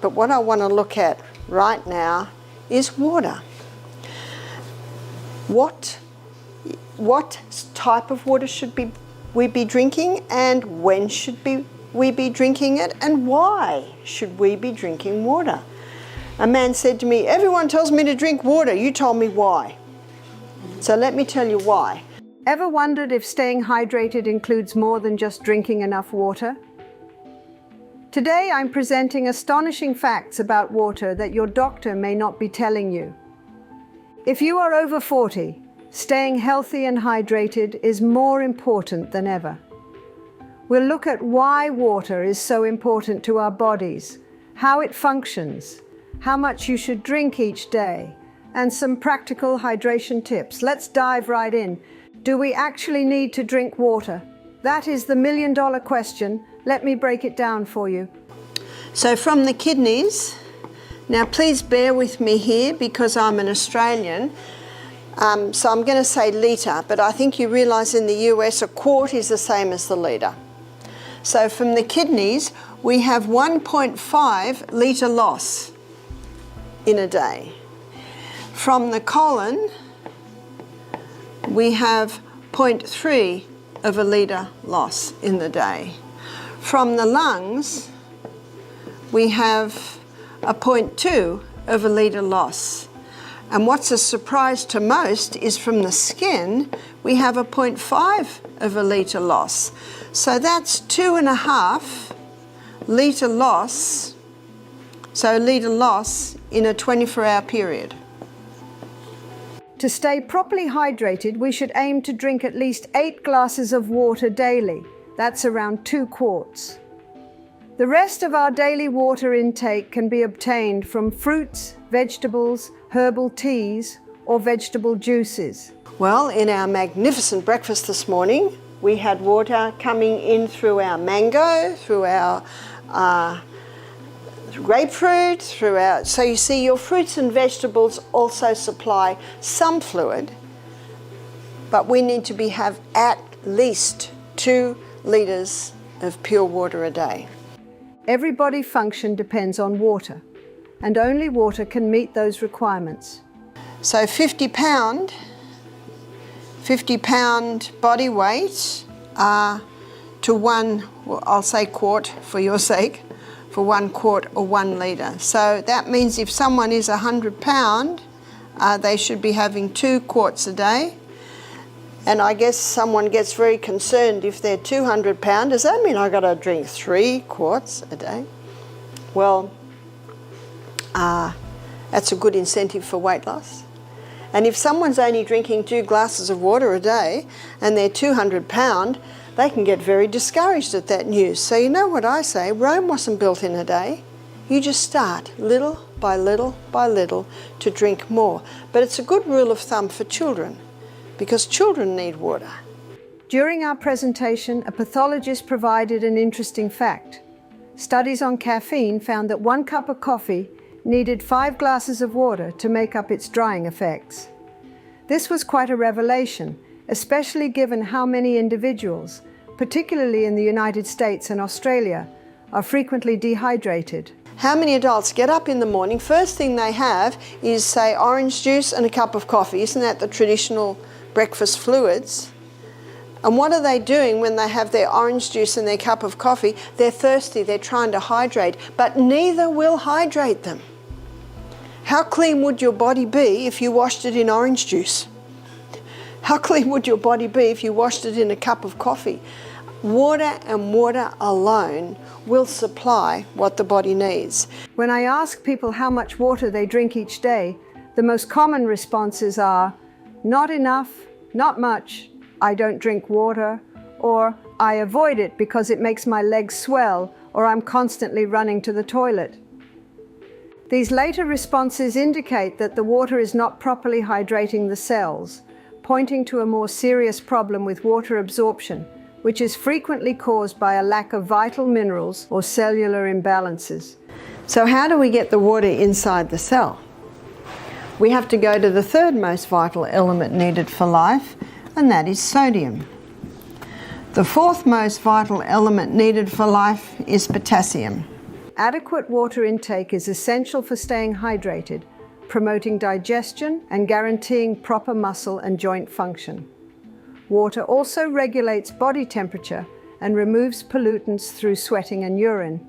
But what I want to look at right now is water. What type of water should we be drinking, and when should we be drinking it, and why should we be drinking water? A man said to me, "Everyone tells me to drink water, you told me why." So let me tell you why. Ever wondered if staying hydrated includes more than just drinking enough water? Today I'm presenting astonishing facts about water that your doctor may not be telling you. If you are over 40, staying healthy and hydrated is more important than ever. We'll look at why water is so important to our bodies, how it functions, how much you should drink each day, and some practical hydration tips. Let's dive right in. Do we actually need to drink water? That is the million-dollar question. Let me break it down for you. So from the kidneys, now please bear with me here because I'm an Australian, so I'm going to say litre, but I think you realise in the US a quart is the same as the litre. So from the kidneys we have 1.5 litre loss in a day. From the colon we have 0.3 of a litre loss in the day. From the lungs, we have a 0.2 of a litre loss. And what's a surprise to most is from the skin, we have a 0.5 of a litre loss. So that's 2.5 litre loss, so litre loss in a 24-hour period. To stay properly hydrated, we should aim to drink at least 8 glasses of water daily. That's around 2 quarts. The rest of our daily water intake can be obtained from fruits, vegetables, herbal teas, or vegetable juices. Well, in our magnificent breakfast this morning, we had water coming in through our mango, through our grapefruit, so you see your fruits and vegetables also supply some fluid, but we need to have at least 2 litres of pure water a day. Every body function depends on water, and only water can meet those requirements. So 50 pound body weight to 1, well, I'll say quart for your sake, for 1 quart or 1 litre. So that means if someone is 100 pound, they should be having 2 quarts a day. And I guess someone gets very concerned if they're 200 pound, does that mean I've got to drink 3 quarts a day? Well, that's a good incentive for weight loss. And if someone's only drinking 2 glasses of water a day and they're 200 pound, they can get very discouraged at that news. So you know what I say, Rome wasn't built in a day. You just start little by little by little to drink more. But it's a good rule of thumb for children, because children need water. During our presentation, a pathologist provided an interesting fact. Studies on caffeine found that 1 cup of coffee needed 5 glasses of water to make up its drying effects. This was quite a revelation, especially given how many individuals, particularly in the United States and Australia, are frequently dehydrated. How many adults get up in the morning, first thing they have is, say, orange juice and a cup of coffee? Isn't that the traditional breakfast fluids? And what are they doing when they have their orange juice and their cup of coffee? They're thirsty, they're trying to hydrate, but neither will hydrate them. How clean would your body be if you washed it in orange juice? How clean would your body be if you washed it in a cup of coffee? Water and water alone will supply what the body needs. When I ask people how much water they drink each day, the most common responses are, not enough, not much, I don't drink water, or I avoid it because it makes my legs swell, or I'm constantly running to the toilet. These later responses indicate that the water is not properly hydrating the cells, pointing to a more serious problem with water absorption, which is frequently caused by a lack of vital minerals or cellular imbalances. So how do we get the water inside the cell? We have to go to the 3rd most vital element needed for life, and that is sodium. The 4th most vital element needed for life is potassium. Adequate water intake is essential for staying hydrated, promoting digestion and guaranteeing proper muscle and joint function. Water also regulates body temperature and removes pollutants through sweating and urine.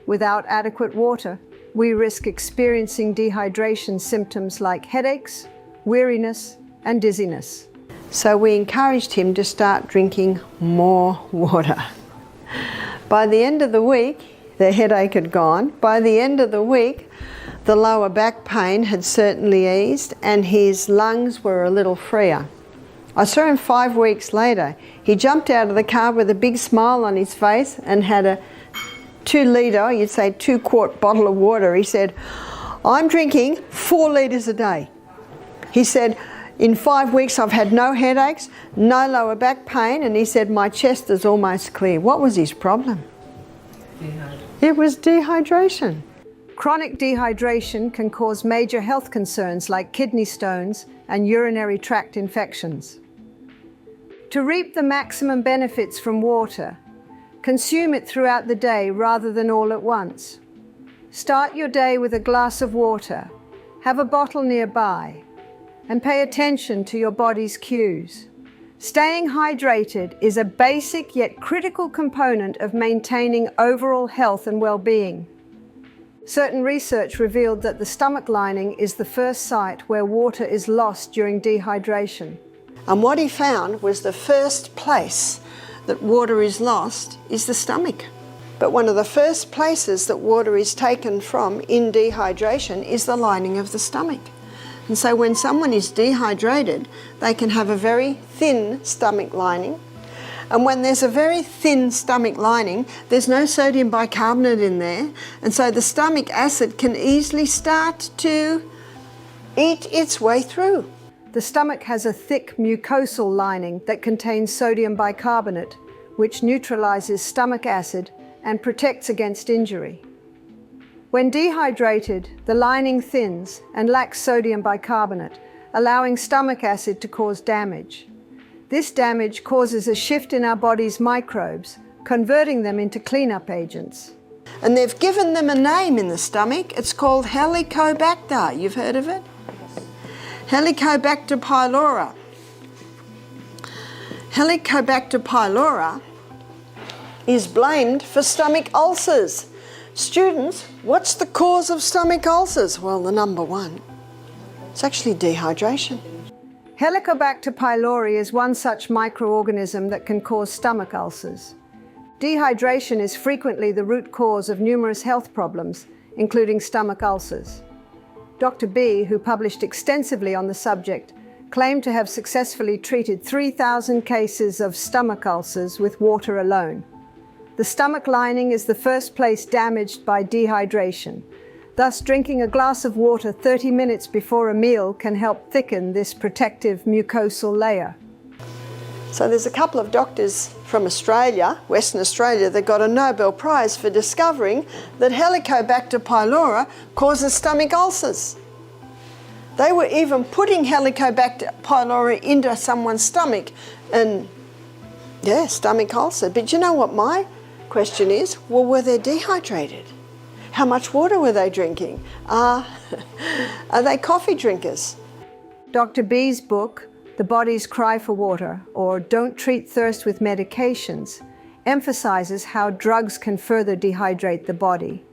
Without adequate water, we risk experiencing dehydration symptoms like headaches, weariness, and dizziness. So we encouraged him to start drinking more water. By the end of the week, the headache had gone. By the end of the week, the lower back pain had certainly eased and his lungs were a little freer. I saw him 5 weeks later. He jumped out of the car with a big smile on his face and had a 2-litre, you'd say 2-quart bottle of water. He said, "I'm drinking 4 litres a day." He said, "In 5 weeks I've had no headaches, no lower back pain," and he said, "My chest is almost clear." What was his problem? It was dehydration. Chronic dehydration can cause major health concerns like kidney stones and urinary tract infections. To reap the maximum benefits from water, consume it throughout the day rather than all at once. Start your day with a glass of water, have a bottle nearby, and pay attention to your body's cues. Staying hydrated is a basic yet critical component of maintaining overall health and well-being. Certain research revealed that the stomach lining is the first site where water is lost during dehydration. And what he found was the first place that water is lost is the stomach. But one of the first places that water is taken from in dehydration is the lining of the stomach. And so when someone is dehydrated, they can have a very thin stomach lining. And when there's a very thin stomach lining, there's no sodium bicarbonate in there. And so the stomach acid can easily start to eat its way through. The stomach has a thick mucosal lining that contains sodium bicarbonate, which neutralizes stomach acid and protects against injury. When dehydrated, the lining thins and lacks sodium bicarbonate, allowing stomach acid to cause damage. This damage causes a shift in our body's microbes, converting them into cleanup agents. And they've given them a name in the stomach. It's called Helicobacter. You've heard of it? Helicobacter pylori. Helicobacter pylori is blamed for stomach ulcers. Students, what's the cause of stomach ulcers? Well, the number one. It's actually dehydration. Helicobacter pylori is one such microorganism that can cause stomach ulcers. Dehydration is frequently the root cause of numerous health problems, including stomach ulcers. Dr. B, who published extensively on the subject, claimed to have successfully treated 3,000 cases of stomach ulcers with water alone. The stomach lining is the first place damaged by dehydration. Thus, drinking a glass of water 30 minutes before a meal can help thicken this protective mucosal layer. So there's a couple of doctors from Australia, Western Australia, that got a Nobel Prize for discovering that Helicobacter pylori causes stomach ulcers. They were even putting Helicobacter pylori into someone's stomach and, yeah, stomach ulcer. But you know what my question is? Well, were they dehydrated? How much water were they drinking? Are they coffee drinkers? Dr. B's book, The Body's Cry for Water, or Don't Treat Thirst with Medications, emphasizes how drugs can further dehydrate the body.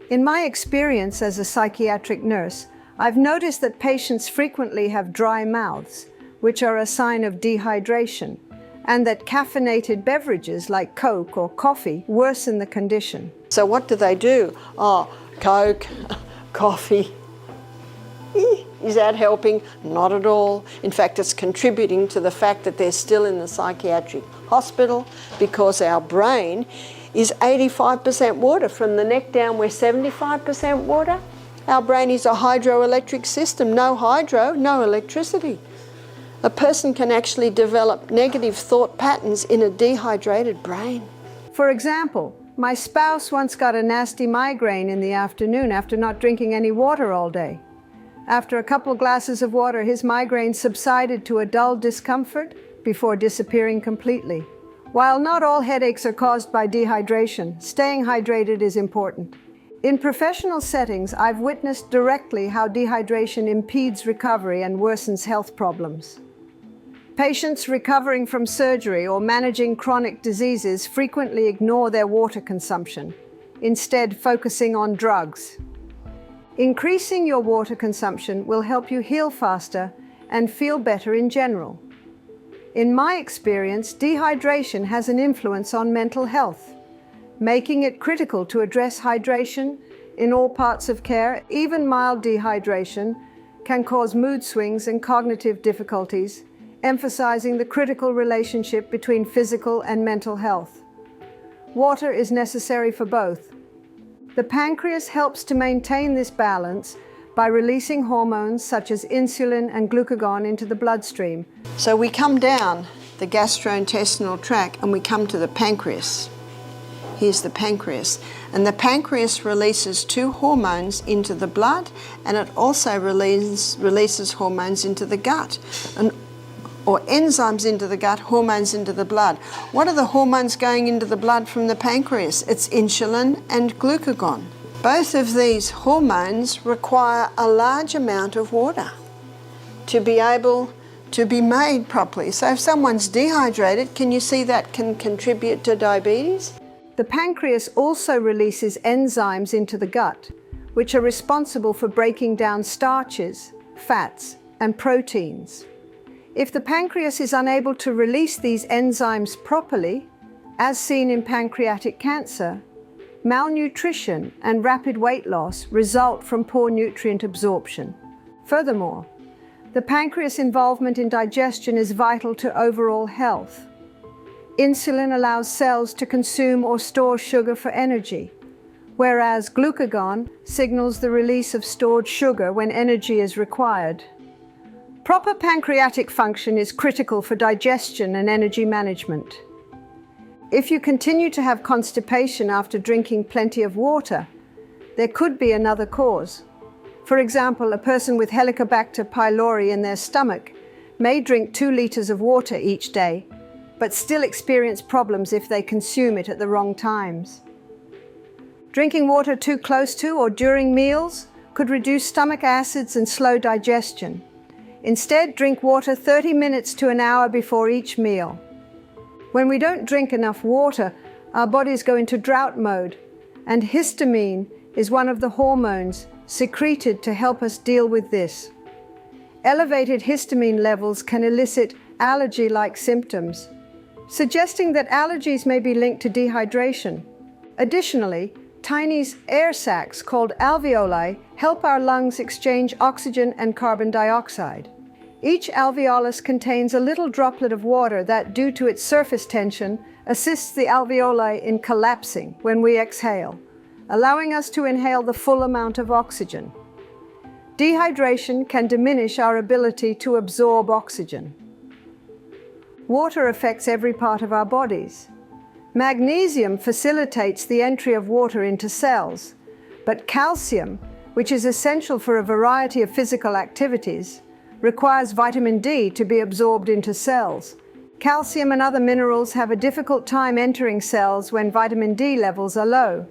In my experience as a psychiatric nurse, I've noticed that patients frequently have dry mouths, which are a sign of dehydration, and that caffeinated beverages like Coke or coffee worsen the condition. So what do? Oh, Coke, coffee. Is that helping? Not at all. In fact, it's contributing to the fact that they're still in the psychiatric hospital because our brain is 85% water. From the neck down, we're 75% water. Our brain is a hydroelectric system. No hydro, no electricity. A person can actually develop negative thought patterns in a dehydrated brain. For example, my spouse once got a nasty migraine in the afternoon after not drinking any water all day. After a couple of glasses of water, his migraine subsided to a dull discomfort before disappearing completely. While not all headaches are caused by dehydration, staying hydrated is important. In professional settings, I've witnessed directly how dehydration impedes recovery and worsens health problems. Patients recovering from surgery or managing chronic diseases frequently ignore their water consumption, instead focusing on drugs. Increasing your water consumption will help you heal faster and feel better in general. In my experience, dehydration has an influence on mental health, making it critical to address hydration in all parts of care. Even mild dehydration can cause mood swings and cognitive difficulties, emphasizing the critical relationship between physical and mental health. Water is necessary for both. The pancreas helps to maintain this balance by releasing hormones such as insulin and glucagon into the bloodstream. So we come down the gastrointestinal tract and we come to the pancreas. Here's the pancreas. And the pancreas releases two hormones into the blood, and it also releases hormones into the gut, or enzymes into the gut, hormones into the blood. What are the hormones going into the blood from the pancreas? It's insulin and glucagon. Both of these hormones require a large amount of water to be able to be made properly. So if someone's dehydrated, can you see that can contribute to diabetes? The pancreas also releases enzymes into the gut, which are responsible for breaking down starches, fats, and proteins. If the pancreas is unable to release these enzymes properly, as seen in pancreatic cancer, malnutrition and rapid weight loss result from poor nutrient absorption. Furthermore, the pancreas involvement in digestion is vital to overall health. Insulin allows cells to consume or store sugar for energy, whereas glucagon signals the release of stored sugar when energy is required. Proper pancreatic function is critical for digestion and energy management. If you continue to have constipation after drinking plenty of water, there could be another cause. For example, a person with Helicobacter pylori in their stomach may drink 2 liters of water each day, but still experience problems if they consume it at the wrong times. Drinking water too close to or during meals could reduce stomach acids and slow digestion. Instead, drink water 30 minutes to an hour before each meal. When we don't drink enough water, our bodies go into drought mode, and histamine is one of the hormones secreted to help us deal with this. Elevated histamine levels can elicit allergy-like symptoms, suggesting that allergies may be linked to dehydration. Additionally, tiny air sacs called alveoli help our lungs exchange oxygen and carbon dioxide. Each alveolus contains a little droplet of water that, due to its surface tension, assists the alveoli in collapsing when we exhale, allowing us to inhale the full amount of oxygen. Dehydration can diminish our ability to absorb oxygen. Water affects every part of our bodies. Magnesium facilitates the entry of water into cells, but calcium, which is essential for a variety of physical activities, requires vitamin D to be absorbed into cells. Calcium and other minerals have a difficult time entering cells when vitamin D levels are low.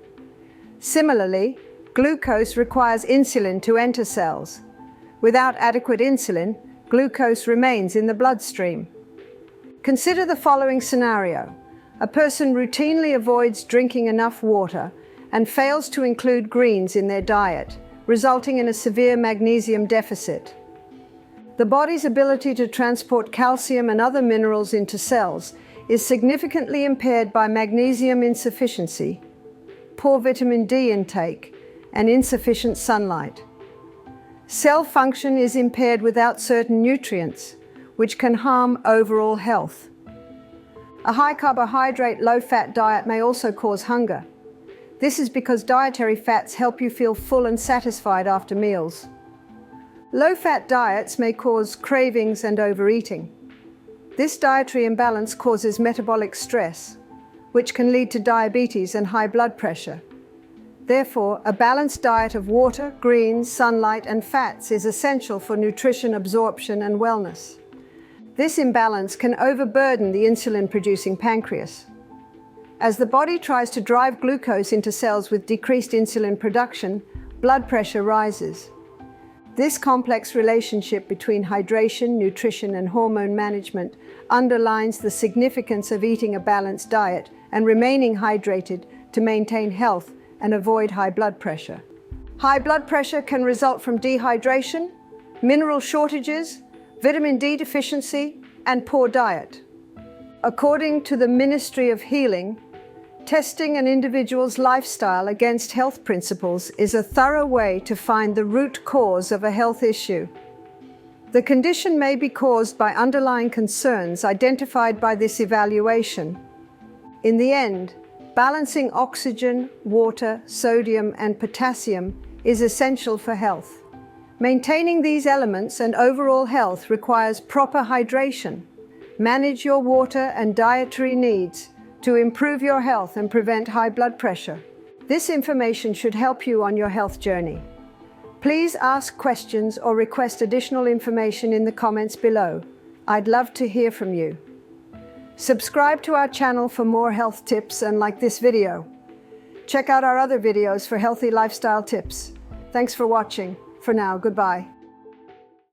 Similarly, glucose requires insulin to enter cells. Without adequate insulin, glucose remains in the bloodstream. Consider the following scenario. A person routinely avoids drinking enough water and fails to include greens in their diet, resulting in a severe magnesium deficit. The body's ability to transport calcium and other minerals into cells is significantly impaired by magnesium insufficiency, poor vitamin D intake, and insufficient sunlight. Cell function is impaired without certain nutrients, which can harm overall health. A high-carbohydrate, low-fat diet may also cause hunger. This is because dietary fats help you feel full and satisfied after meals. Low-fat diets may cause cravings and overeating. This dietary imbalance causes metabolic stress, which can lead to diabetes and high blood pressure. Therefore, a balanced diet of water, greens, sunlight, and fats is essential for nutrition, absorption, and wellness. This imbalance can overburden the insulin-producing pancreas. As the body tries to drive glucose into cells with decreased insulin production, blood pressure rises. This complex relationship between hydration, nutrition, and hormone management underlines the significance of eating a balanced diet and remaining hydrated to maintain health and avoid high blood pressure. High blood pressure can result from dehydration, mineral shortages, vitamin D deficiency, and poor diet. According to the Ministry of Healing, testing an individual's lifestyle against health principles is a thorough way to find the root cause of a health issue. The condition may be caused by underlying concerns identified by this evaluation. In the end, balancing oxygen, water, sodium, and potassium is essential for health. Maintaining these elements and overall health requires proper hydration. Manage your water and dietary needs to improve your health and prevent high blood pressure. This information should help you on your health journey. Please ask questions or request additional information in the comments below. I'd love to hear from you. Subscribe to our channel for more health tips and like this video. Check out our other videos for healthy lifestyle tips. Thanks for watching. For now, goodbye.